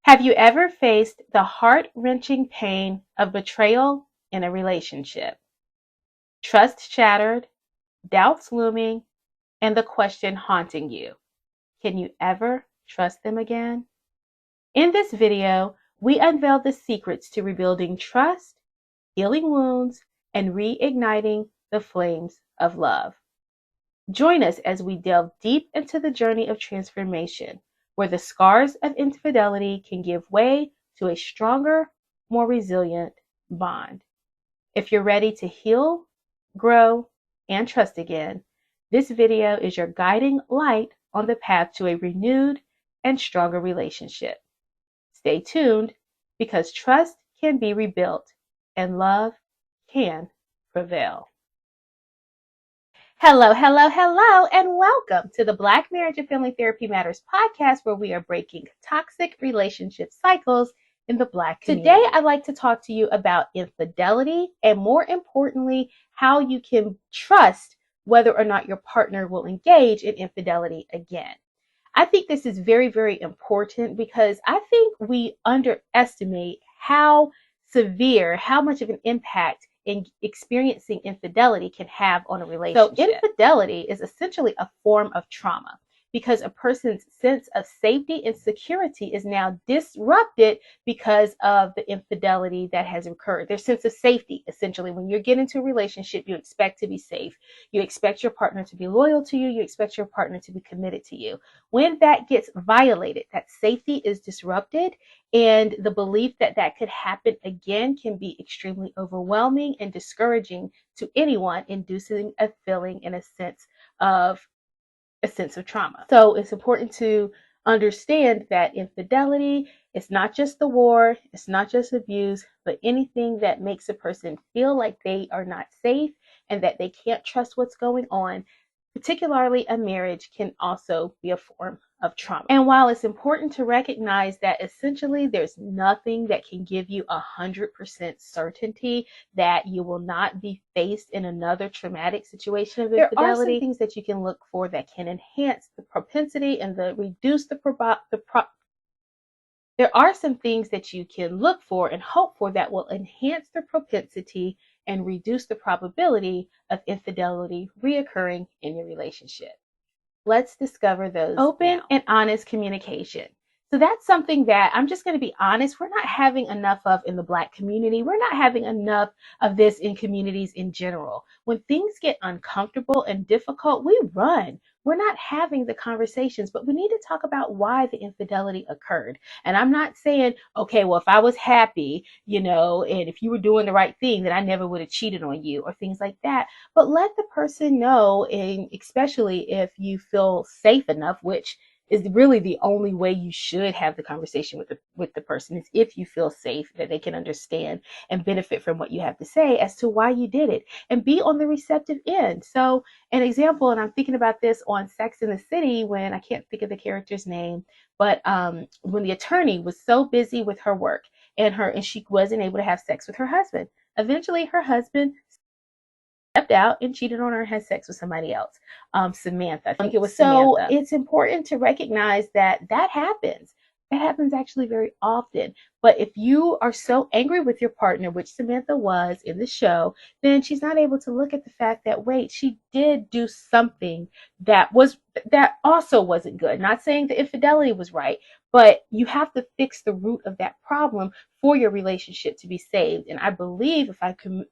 Have you ever faced the heart-wrenching pain of betrayal in a relationship? Trust shattered, doubts looming, and the question haunting you: can you ever trust them again? In this video, we unveil the secrets to rebuilding trust, healing wounds, and reigniting the flames of love. Join us as we delve deep into the journey of transformation, where the scars of infidelity can give way to a stronger, more resilient bond. If you're ready to heal, grow, and trust again, this video is your guiding light on the path to a renewed and stronger relationship. Stay tuned, because trust can be rebuilt and love can prevail. Hello, and welcome to the Black Marriage and Family Therapy Matters podcast, where we are breaking toxic relationship cycles in the Black community. Today, I'd like to talk to you about infidelity and, more importantly, how you can trust whether or not your partner will engage in infidelity again. I think this is very, very important because I think we underestimate how severe, how much of an impact in experiencing infidelity can have on a relationship. So infidelity is essentially a form of trauma, because a person's sense of safety and security is now disrupted because of the infidelity that has occurred. Their sense of safety, essentially, when you get into a relationship, you expect to be safe. You expect your partner to be loyal to you. You expect your partner to be committed to you. When that gets violated, that safety is disrupted, and the belief that that could happen again can be extremely overwhelming and discouraging to anyone, inducing a feeling and a sense of trauma. So it's important to understand that infidelity is not just the war, it's not just abuse, but anything that makes a person feel like they are not safe and that they can't trust what's going on, particularly a marriage, can also be a form of trauma. And while it's important to recognize that essentially there's nothing that can give you 100% certainty that you will not be faced in another traumatic situation of infidelity, there are some things that you can look for that can enhance the propensity and reduce the there are some things that you can look for and hope for that will enhance the propensity and reduce the probability of infidelity reoccurring in your relationship. Let's discover those. Open and honest communication. So that's something that I'm just going to be honest, we're not having enough of in the Black community. We're not having enough of this in communities in general. When things get uncomfortable and difficult, we run. We're not having the conversations, but we need to talk about why the infidelity occurred. And I'm not saying, okay, well, if I was happy, and if you were doing the right thing, then I never would have cheated on you or things like that. But let the person know, and especially if you feel safe enough, which is really the only way you should have the conversation with the person, is if you feel safe, that they can understand and benefit from what you have to say as to why you did it, and be on the receptive end. So an example, and I'm thinking about this on Sex and the City, when I can't think of the character's name, but when the attorney was so busy with her work and she wasn't able to have sex with her husband. Eventually her husband stepped out and cheated on her, had sex with somebody else. Samantha, I think it was Samantha. So it's important to recognize that happens. That happens actually very often. But if you are so angry with your partner, which Samantha was in the show, then she's not able to look at the fact that, wait, she did do something that also wasn't good. Not saying the infidelity was right, but you have to fix the root of that problem for your relationship to be saved. And I believe, if I can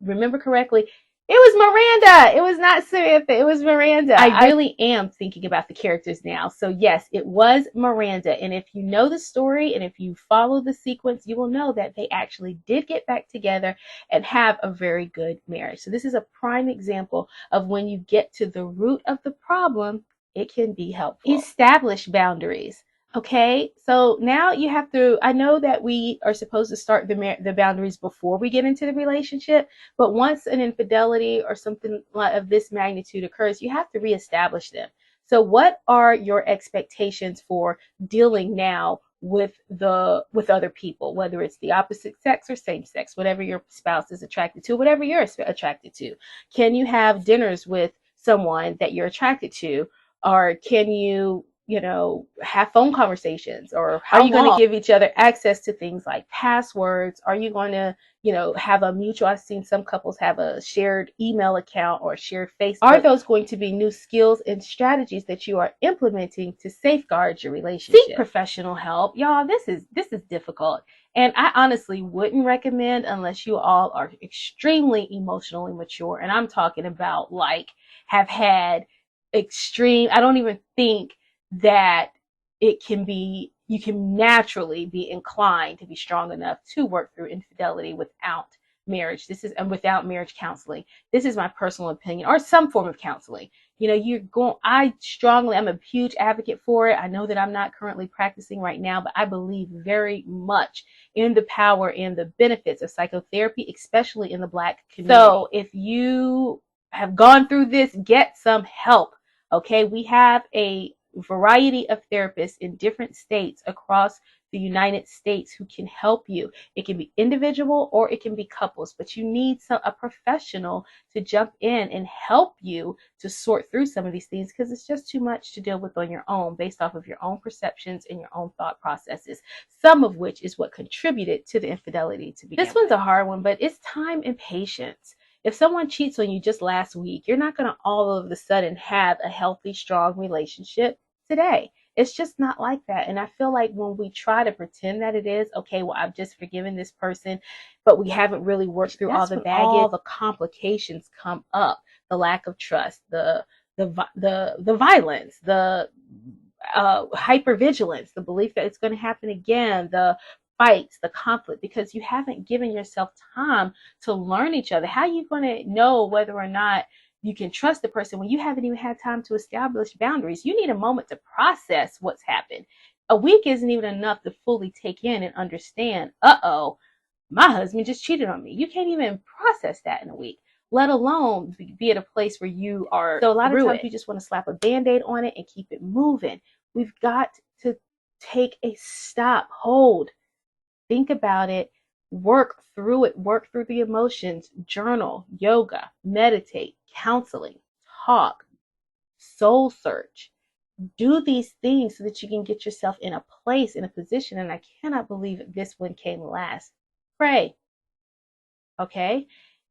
remember correctly, it was Miranda. It was not Samantha. It was Miranda. I really am thinking about the characters now. So yes, it was Miranda. And if you know the story and if you follow the sequence, you will know that they actually did get back together and have a very good marriage. So this is a prime example of when you get to the root of the problem, it can be helpful. Establish boundaries. Okay, so now you have to, I know that we are supposed to start the boundaries before we get into the relationship, but once an infidelity or something of this magnitude occurs, you have to reestablish them. So what are your expectations for dealing now with other people, whether it's the opposite sex or same sex, whatever your spouse is attracted to, whatever you're attracted to? Can you have dinners with someone that you're attracted to? Or can you have phone conversations, or How are you going long? to give each other access to things like passwords? Are you going to, have a mutual? I've seen some couples have a shared email account or shared Facebook. Are those going to be new skills and strategies that you are implementing to safeguard your relationship? Seek professional help. Y'all, this is difficult. And I honestly wouldn't recommend unless you all are extremely emotionally mature. And I'm talking about have had extreme, I don't even think that you can naturally be inclined to be strong enough to work through infidelity without marriage. Without marriage counseling. This is my personal opinion, or some form of counseling. I'm a huge advocate for it. I know that I'm not currently practicing right now, but I believe very much in the power and the benefits of psychotherapy, especially in the Black community. So if you have gone through this, get some help. Okay, we have a variety of therapists in different states across the United States who can help you. It can be individual or it can be couples, but you need a professional to jump in and help you to sort through some of these things, because it's just too much to deal with on your own based off of your own perceptions and your own thought processes, some of which is what contributed to the infidelity to begin with. This one's a hard one, but it's time and patience. If someone cheats on you just last week, you're not going to all of a sudden have a healthy, strong relationship today. It's just not like that. And I feel like when we try to pretend that it is, okay, well, I've just forgiven this person, but we haven't really worked through all the baggage, all the complications come up. The lack of trust, the violence, the hypervigilance, the belief that it's going to happen again, the fights, the conflict, because you haven't given yourself time to learn each other. How are you going to know whether or not you can trust the person when you haven't even had time to establish boundaries? You need a moment to process what's happened. A week isn't even enough to fully take in and understand, my husband just cheated on me. You can't even process that in a week, let alone be at a place where you are. So a lot of times we just want to slap a Band-Aid on it and keep it moving. We've got to take a stop, hold, think about it, work through it, work through the emotions, journal, yoga, meditate, counseling, talk, soul search. Do these things so that you can get yourself in a place, in a position, and I cannot believe this one came last. Pray, okay?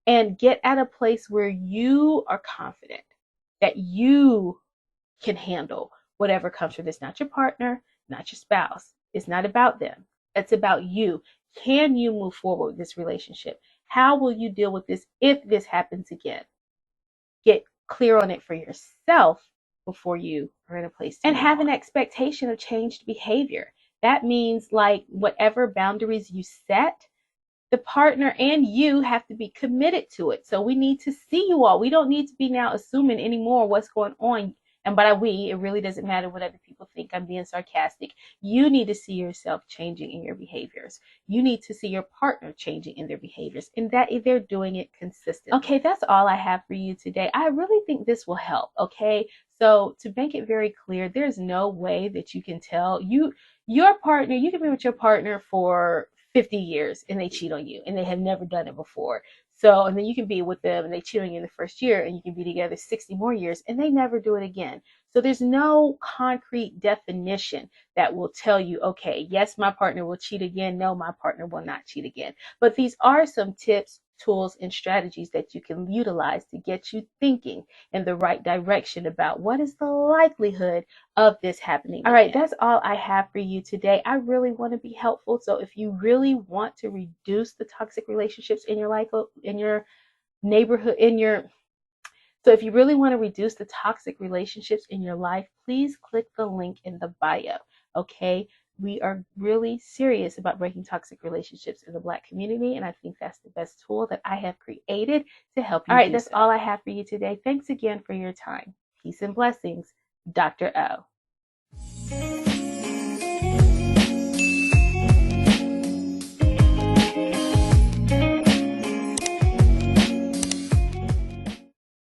And get at a place where you are confident that you can handle whatever comes from this. Not your partner, not your spouse. It's not about them. It's about you. Can you move forward with this relationship? How will you deal with this if this happens again? Get clear on it for yourself before you are in a place to and have an expectation of changed behavior. That means whatever boundaries you set, the partner and you have to be committed to it. So we need to see you all. We don't need to be now assuming anymore what's going on. And by we, it really doesn't matter what other people think. I'm being sarcastic. You need to see yourself changing in your behaviors. You need to see your partner changing in their behaviors, and that if they're doing it consistently. Okay, that's all I have for you today. I really think this will help, okay? So to make it very clear, there's no way that you can tell your partner, you can be with your partner for 50 years and they cheat on you and they have never done it before. So, and then you can be with them and they cheat on you in the first year, and you can be together 60 more years and they never do it again. So there's no concrete definition that will tell you, okay, yes, my partner will cheat again. No, my partner will not cheat again. But these are some tips, tools, and strategies that you can utilize to get you thinking in the right direction about what is the likelihood of this happening. All right, that's all I have for you today. I really want to be helpful. So if you really want to reduce the toxic relationships in your life, in your neighborhood, so if you really want to reduce the toxic relationships in your life, please click the link in the bio. Okay, we are really serious about breaking toxic relationships in the Black community, and I think that's the best tool that I have created to help you. All right, that's all I have for you today. Thanks again for your time. Peace and blessings, Dr. O.